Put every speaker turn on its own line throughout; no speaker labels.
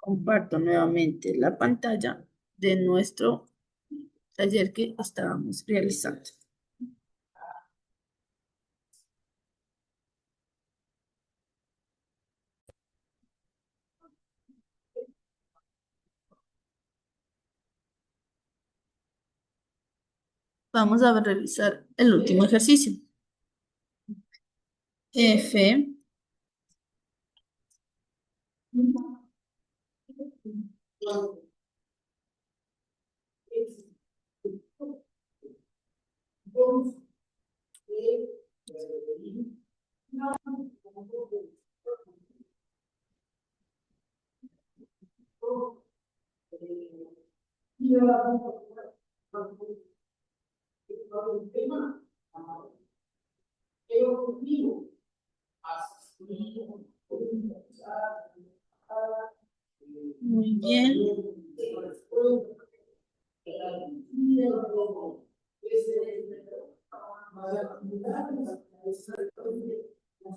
Comparto nuevamente la pantalla de nuestro taller que estábamos realizando. Vamos a revisar el último ejercicio. F muy bien.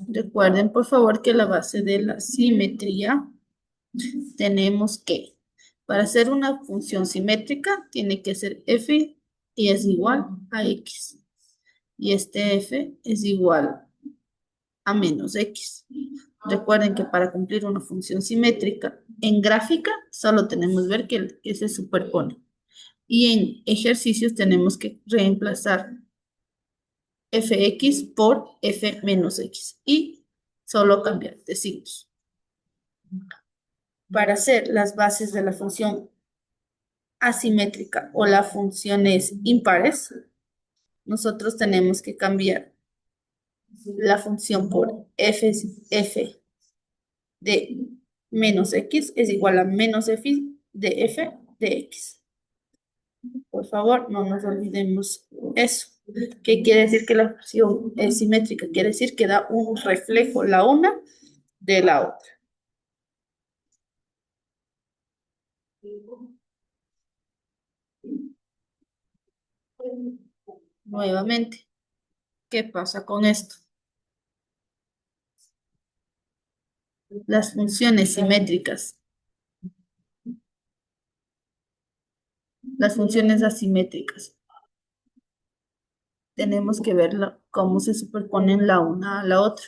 Recuerden, por favor, que la base de la simetría tenemos que, para hacer una función simétrica, tiene que ser f y es igual a x. Y este f es igual a menos x. Recuerden que para cumplir una función simétrica en gráfica, solo tenemos ver que se superpone. Y en ejercicios tenemos que reemplazar fx por f menos x y solo cambiar de signos. Para hacer las bases de la función asimétrica o las funciones impares, nosotros tenemos que cambiar la función por f de menos x es igual a menos f de x. Por favor, no nos olvidemos eso. ¿Qué quiere decir que la función es simétrica? Quiere decir que da un reflejo la una de la otra. Nuevamente, ¿qué pasa con esto? Las funciones simétricas, las funciones asimétricas, tenemos que ver cómo se superponen la una a la otra.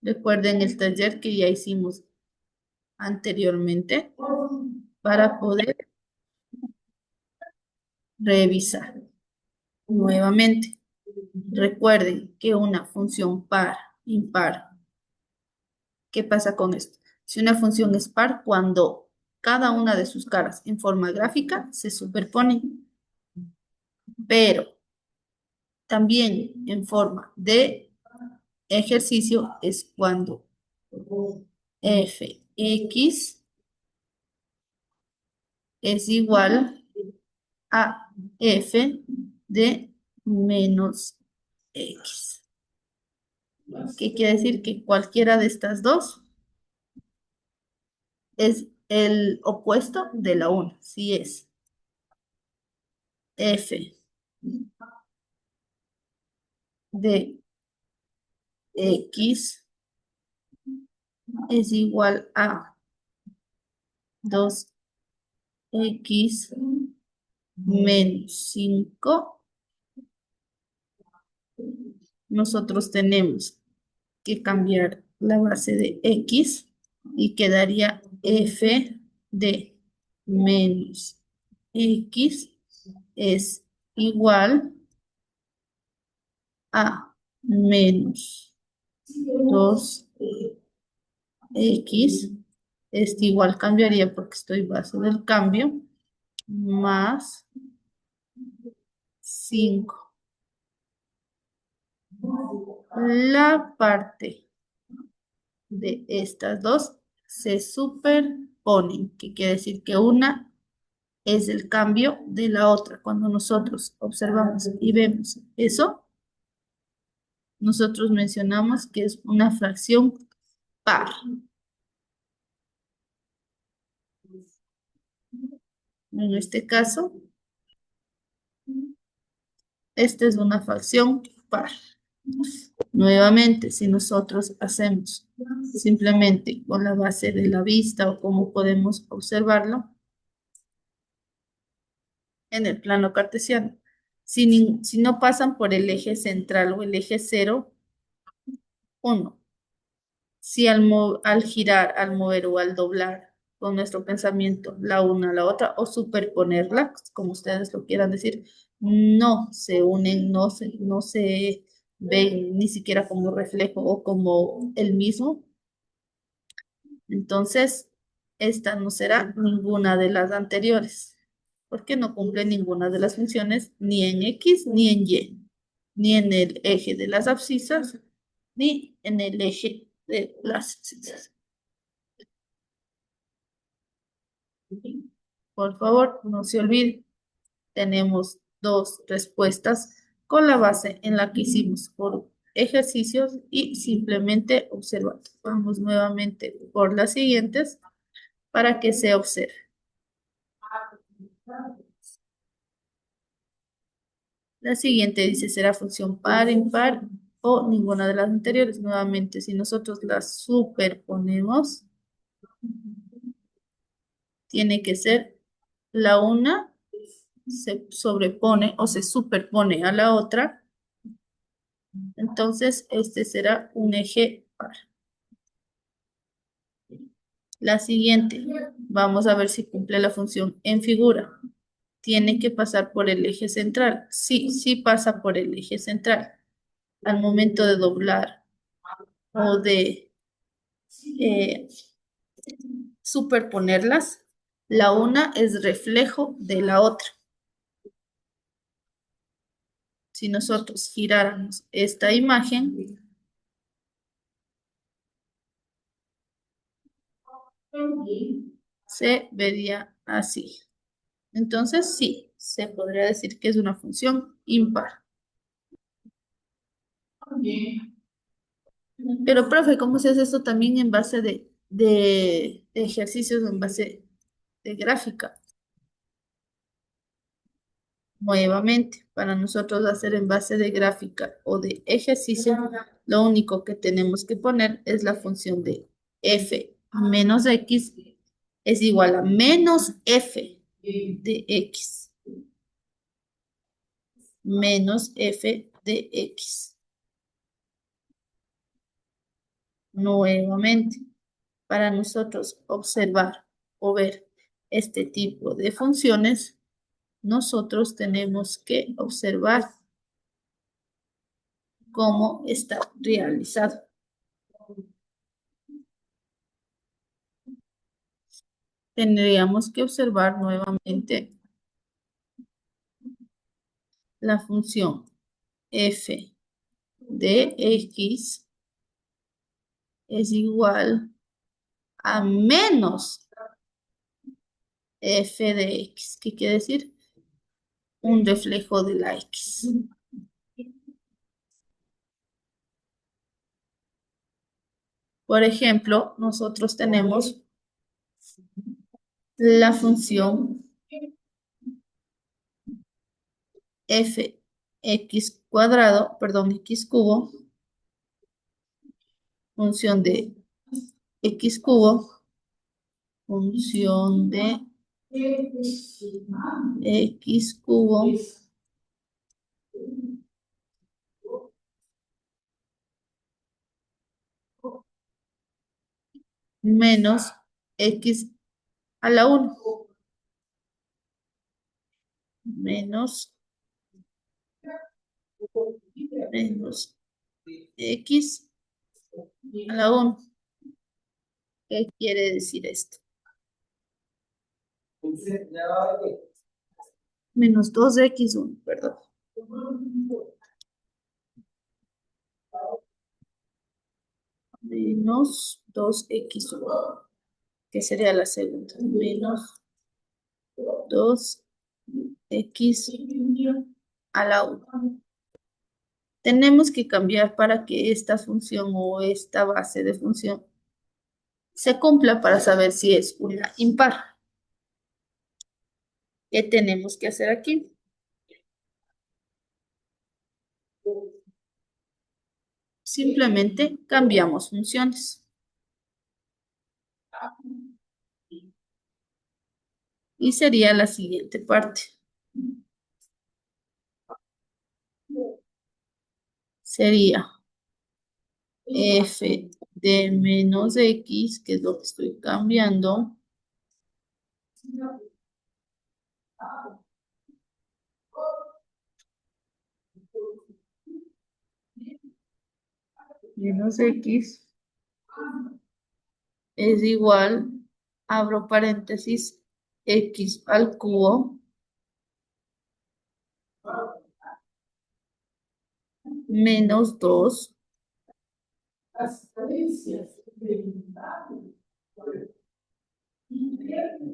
Recuerden el taller que ya hicimos anteriormente para poder revisar nuevamente. Recuerden que una función par, impar, ¿qué pasa con esto? Si una función es par, cuando cada una de sus caras en forma gráfica se superponen, pero también en forma de ejercicio es cuando fx es igual a f de menos x. ¿Qué quiere decir? Que cualquiera de estas dos es el opuesto de la una. Si es f de x es igual a 2x menos 5, nosotros tenemos que cambiar la base de x y quedaría f de menos x es igual a menos 2x. Este igual cambiaría porque estoy base del cambio, más 5. La parte de estas dos se superponen, que quiere decir que una es el cambio de la otra. Cuando nosotros observamos y vemos eso, nosotros mencionamos que es una fracción par. En este caso, esta es una fracción par. Nuevamente, si nosotros hacemos simplemente con la base de la vista o como podemos observarlo en el plano cartesiano, si no pasan por el eje central o el eje cero, 1. Si al girar, al mover o al doblar con nuestro pensamiento la una a la otra o superponerla, como ustedes lo quieran decir, no se unen, no se ven ni siquiera como reflejo o como el mismo, entonces esta no será ninguna de las anteriores, porque no cumple ninguna de las funciones ni en X ni en Y, ni en el eje de las abscisas, ni en el eje de las abscisas. Por favor, no se olvide, tenemos dos respuestas con la base en la que hicimos por ejercicios y simplemente observando. Vamos nuevamente por las siguientes para que se observe. La siguiente dice, ¿será función par, impar o ninguna de las anteriores? Nuevamente, si nosotros las superponemos, tiene que ser la una se sobrepone o se superpone a la otra. Entonces, este será un eje par. La siguiente, vamos a ver si cumple la función en figura. Tiene que pasar por el eje central. Sí, sí pasa por el eje central. Al momento de doblar o de eh, superponerlas, la una es reflejo de la otra. Si nosotros giráramos esta imagen, se vería así. Entonces, sí, se podría decir que es una función impar. Pero, profe, ¿cómo se hace esto también en base de ejercicios, en base de gráfica? Nuevamente, para nosotros hacer en base de gráfica o de ejercicio, lo único que tenemos que poner es la función de f menos x es igual a menos f de x menos f de x. Nuevamente, para nosotros observar o ver este tipo de funciones, nosotros tenemos que observar cómo está realizado. Tendríamos que observar nuevamente la función f de x es igual a menos f de x. ¿Qué quiere decir? Un reflejo de la x. Por ejemplo, nosotros tenemos la función f x cuadrado, perdón, x cubo, función de x cubo, función de x cubo menos x a la 1 menos x a la 1. ¿Qué quiere decir esto? Menos 2x1, perdón. Menos 2x1, que sería la segunda. Menos 2x a la 1. Tenemos que cambiar para que esta función o esta base de función se cumpla para saber si es una impar. ¿Qué tenemos que hacer aquí? Simplemente cambiamos funciones. Y sería la siguiente parte. Sería f de menos x, que es lo que estoy cambiando, menos x es igual, abro paréntesis, x al cubo menos 2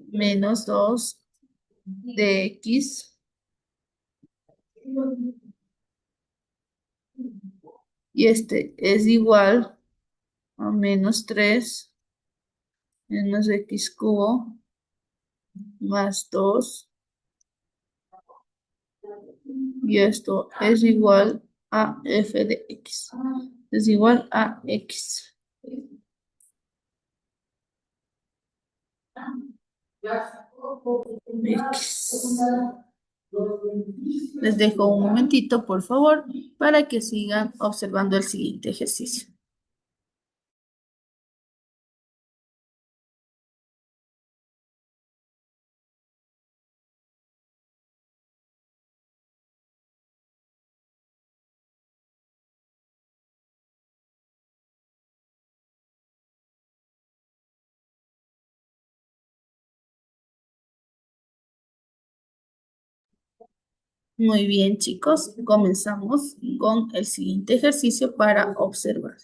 menos 2 de x y este es igual a menos 3 menos x cubo más 2 y esto es igual a f de x. Es igual a x. X. Les dejo un momentito, por favor, para que sigan observando el siguiente ejercicio. Muy bien, chicos, comenzamos con el siguiente ejercicio para observar.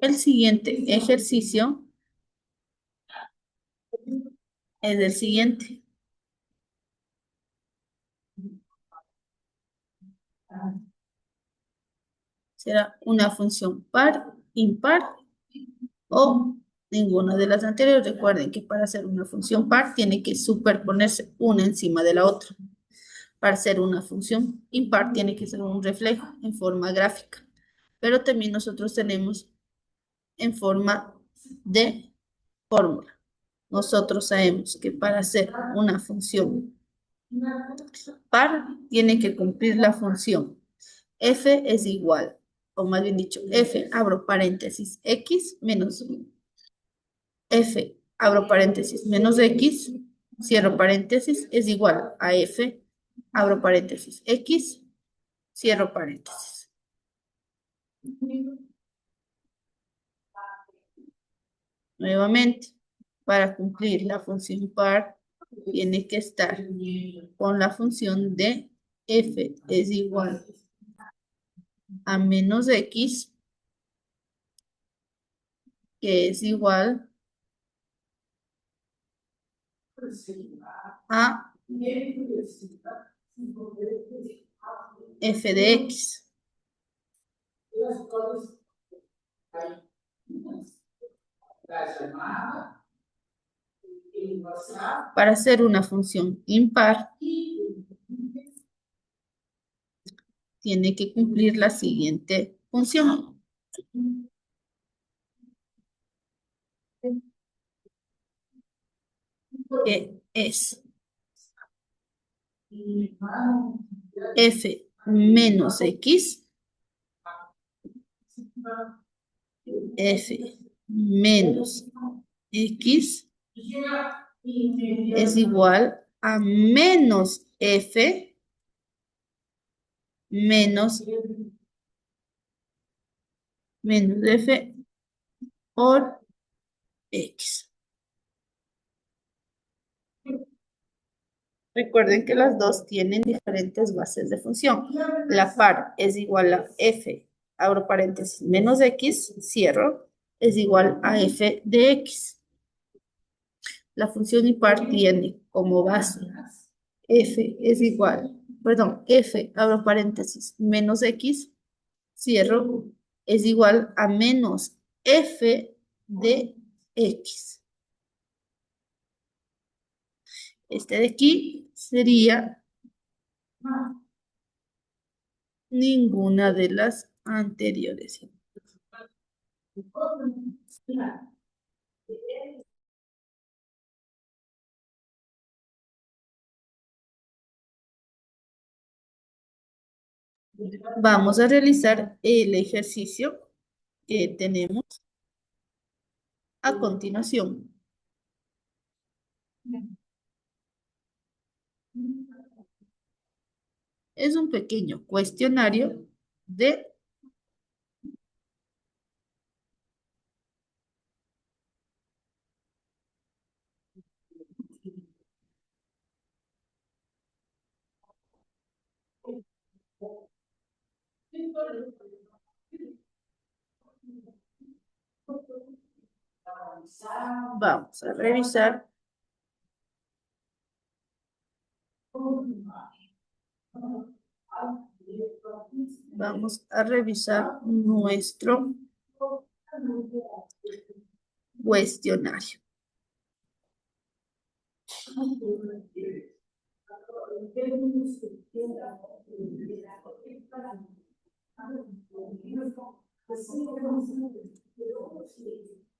El siguiente ejercicio es el siguiente. Será una función par, impar o ninguna de las anteriores. Recuerden que para hacer una función par tiene que superponerse una encima de la otra. Para ser una función impar tiene que ser un reflejo en forma gráfica. Pero también nosotros tenemos en forma de fórmula. Nosotros sabemos que para hacer una función par tiene que cumplir la función f es igual, o más bien dicho, f, abro paréntesis, x menos f, abro paréntesis, menos x, cierro paréntesis, es igual a f, abro paréntesis, x, cierro paréntesis. Nuevamente, para cumplir la función par, tiene que estar con la función de f es igual a menos x, que es igual a f de x. Para hacer una función impar, tiene que cumplir la siguiente función. Que es f menos x, f menos x es igual a menos f menos f por x. Recuerden que las dos tienen diferentes bases de función. La par es igual a f, abro paréntesis, menos x, cierro, es igual a f de x. La función impar tiene como base f es igual, perdón, f, abro paréntesis, menos x, cierro, es igual a menos f de x. Este de aquí sería ninguna de las anteriores. Vamos a realizar el ejercicio que tenemos a continuación. Es un pequeño cuestionario de vamos a revisar. Vamos a revisar nuestro cuestionario.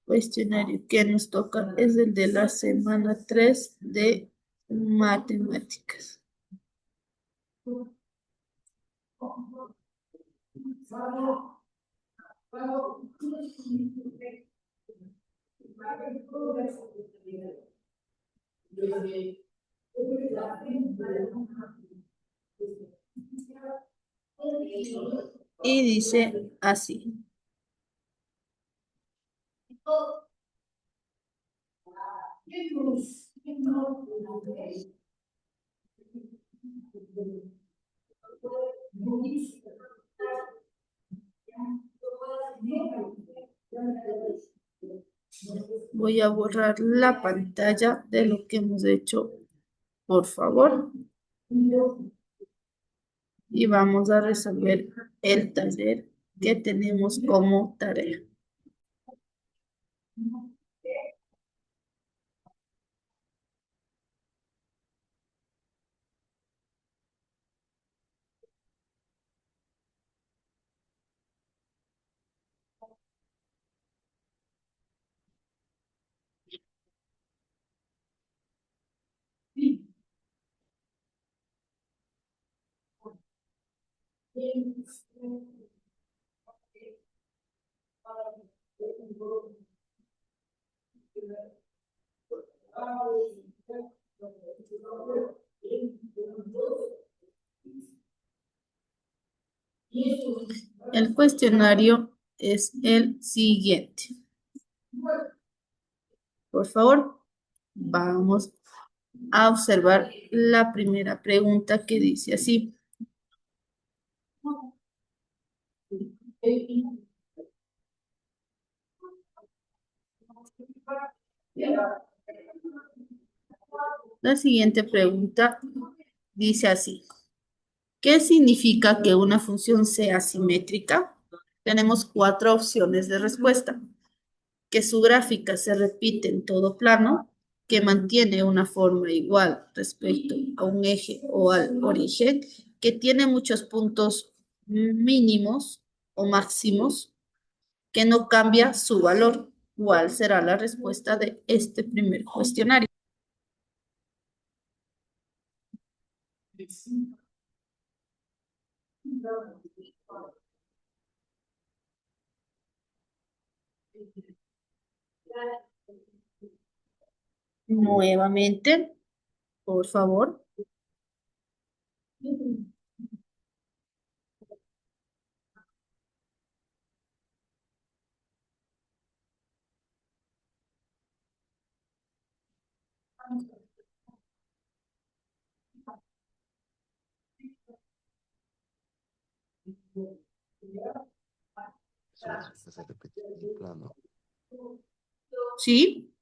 Cuestionario que nos toca es el de la semana 3 de matemáticas. Y dice así. Voy a borrar la pantalla de lo que hemos hecho, por favor. Y vamos a resolver el taller que tenemos como tarea. El cuestionario es el siguiente. Por favor, vamos a observar la primera pregunta que dice así. La siguiente pregunta dice así. ¿Qué significa que una función sea simétrica? Tenemos 4 opciones de respuesta. Que su gráfica se repite en todo plano, que mantiene una forma igual respecto a un eje o al origen, que tiene muchos puntos mínimos o máximos, que no cambia su valor. ¿Cuál será la respuesta de este primer cuestionario? Nuevamente, por favor.
Su gráfica se repite en el plano.
¿Sí?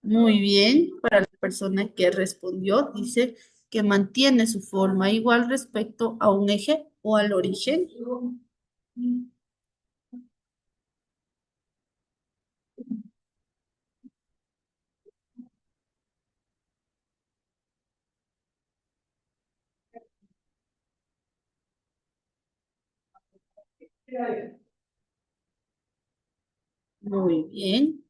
Muy bien. Para la persona que respondió, dice que mantiene su forma igual respecto a un eje o al origen. Muy bien.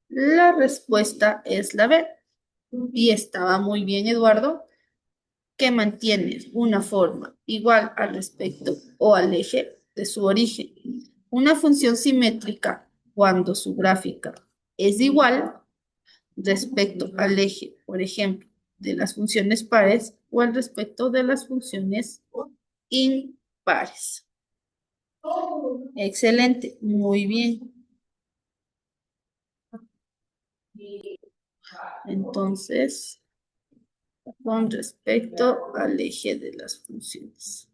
La respuesta es la B. Y estaba muy bien, Eduardo, que mantienes una forma igual al respecto o al eje de su origen. Una función simétrica cuando su gráfica es igual respecto al eje, por ejemplo, de las funciones pares o al respecto de las funciones impares. Excelente, muy bien. Entonces, con respecto al eje de las funciones.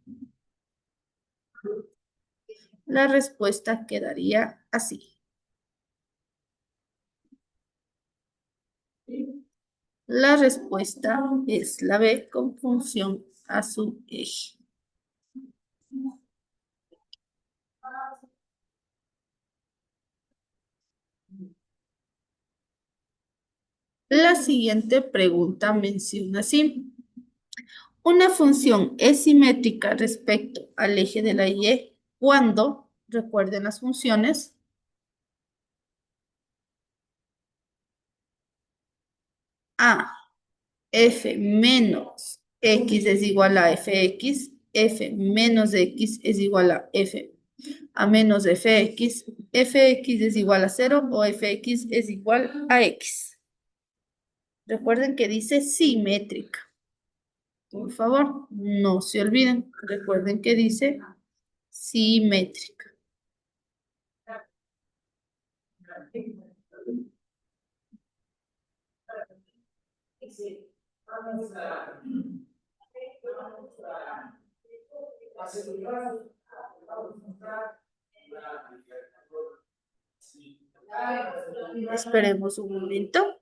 La respuesta quedaría así. La respuesta es la B con función a su eje. La siguiente pregunta menciona así. Una función es simétrica respecto al eje de la y cuando, recuerden las funciones, a f menos x es igual a fx, f menos x es igual a f a menos fx, fx es igual a 0 o fx es igual a x. Recuerden que dice simétrica. Por favor, no se olviden. Recuerden que dice simétrica. Esperemos un momento.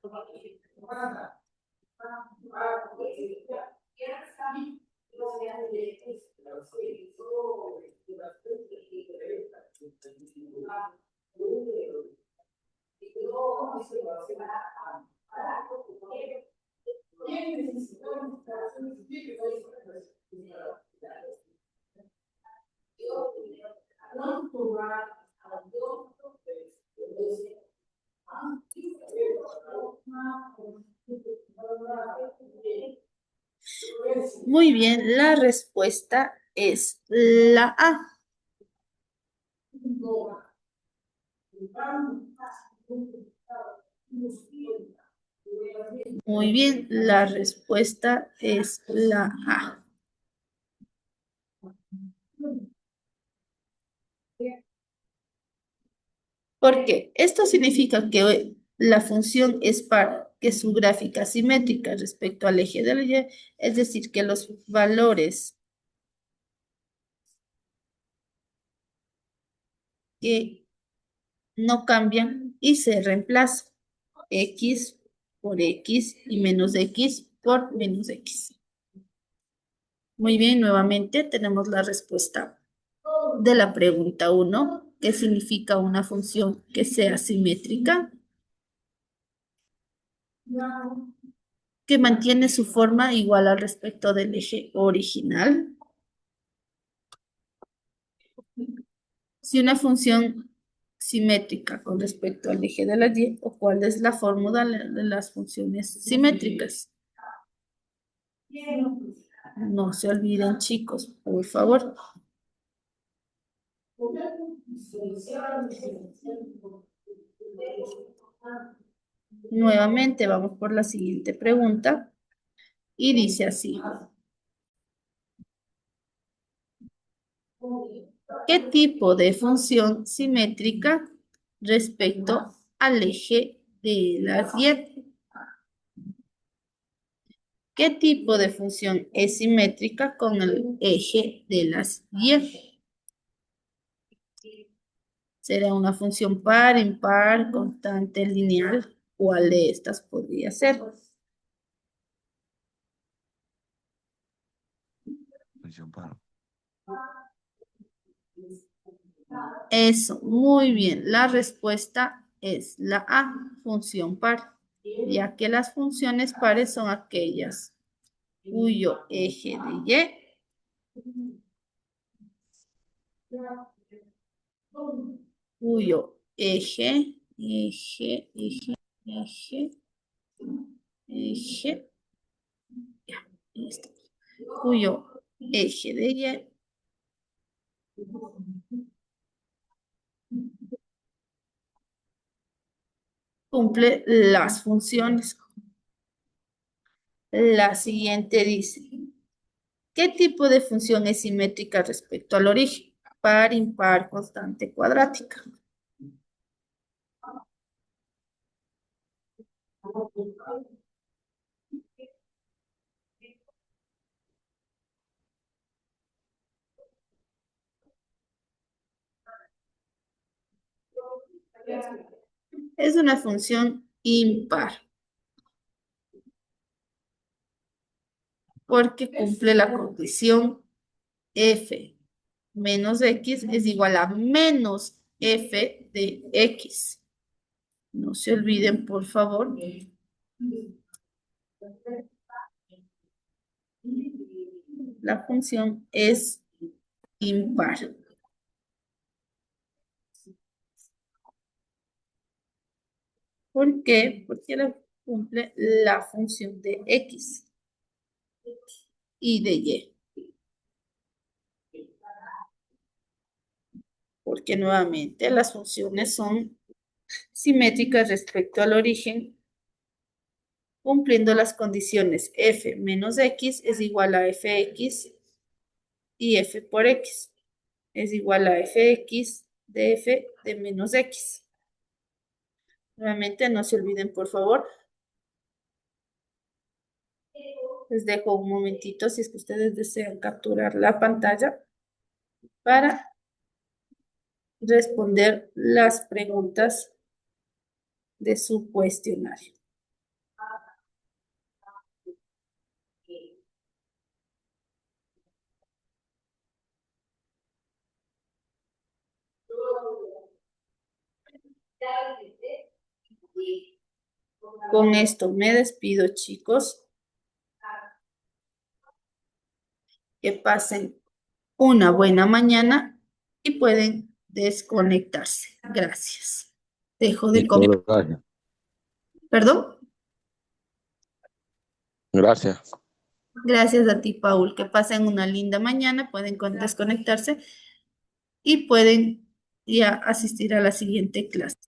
Muy bien, la respuesta es la A. Muy bien, la respuesta es la A. ¿Por qué? Esto significa que la función es par, que su gráfica simétrica respecto al eje de la y, es decir, que los valores que no cambian y se reemplazan x por x y menos x por menos x. Muy bien, nuevamente tenemos la respuesta de la pregunta 1, que significa una función que sea simétrica, que mantiene su forma igual al respecto del eje original. Si una función simétrica con respecto al eje de la y, o cuál es la fórmula de las funciones simétricas. No se olviden, chicos, por favor. Nuevamente vamos por la siguiente pregunta y dice así. ¿Qué tipo de función simétrica respecto al eje de las y? ¿Qué tipo de función es simétrica con el eje de las y? ¿Será una función par, impar, constante, lineal? ¿Cuál de estas podría ser?
Función par.
Eso, muy bien. La respuesta es la A, función par, ya que las funciones pares son aquellas cuyo eje de Y, cuyo eje, ya, ahí está. Cuyo eje de Y cumple las funciones. La siguiente dice, ¿qué tipo de función es simétrica respecto al origen? Par, impar, constante, cuadrática. Es una función impar porque cumple la condición f menos x es igual a menos f de x. No se olviden, por favor. La función es impar. ¿Por qué? Porque cumple la función de x y de y. Porque nuevamente las funciones son simétricas respecto al origen, cumpliendo las condiciones f menos x es igual a fx y f por x es igual a fx de f de menos x. Nuevamente, no se olviden, por favor. Les dejo un momentito si es que ustedes desean capturar la pantalla para responder las preguntas de su cuestionario. Con esto me despido, chicos. Que pasen una buena mañana y pueden desconectarse. Gracias. Dejo de
Listo,
comer.
gracias.
¿Perdón?
Gracias.
Gracias a ti, Paul. Que pasen una linda mañana. Pueden desconectarse y pueden ya asistir a la siguiente clase.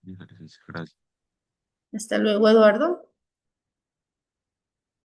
Gracias.
Hasta luego, Eduardo.